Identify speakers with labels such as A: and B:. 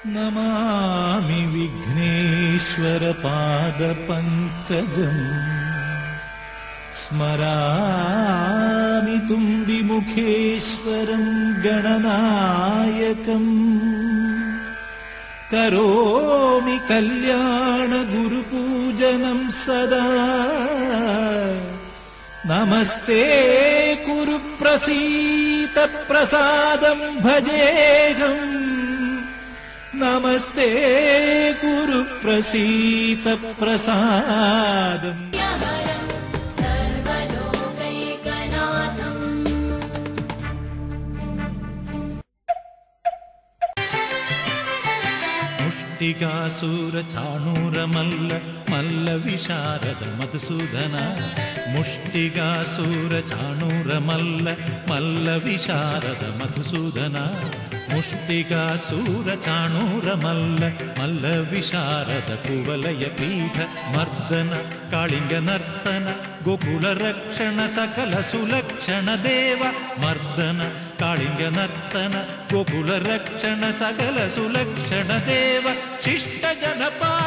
A: നമാമി വിഘ്നേശ്വര പാദപങ്കജം സ്മരാമി തുംബിമുഖേശ്വരം ഗണനായകം കരോമി കല്യാണ ഗുരുപൂജനം സദാ നമസ്തേ കുരു പ്രസീത പ്രസാദം ഭജേഹം നമസ്തേ കുരു പ്രസീത പ്രസാദം മുഷ്ടികാസുര ചാണൂര മല്ല മല്ല വിശാരദ മധുസൂദന മുഷ്ടികാസുര ചാണൂര മല്ല മല്ല വിശാരദ മധുസൂദന മുഷ്ടികാസുര ചാണൂര മല്ല മല്ല വിശാരദ കുവലയ പീഠ മർദ്ദന കാളിംഗ നർത്തന ഗോകുല രക്ഷണ സകല സുലക്ഷണ ദേവ മർദ്ദന കാളിംഗ നർത്തന ഗോകുല രക്ഷണ സകല സുലക്ഷണ ദേവ ശിഷ്ട ജനപാല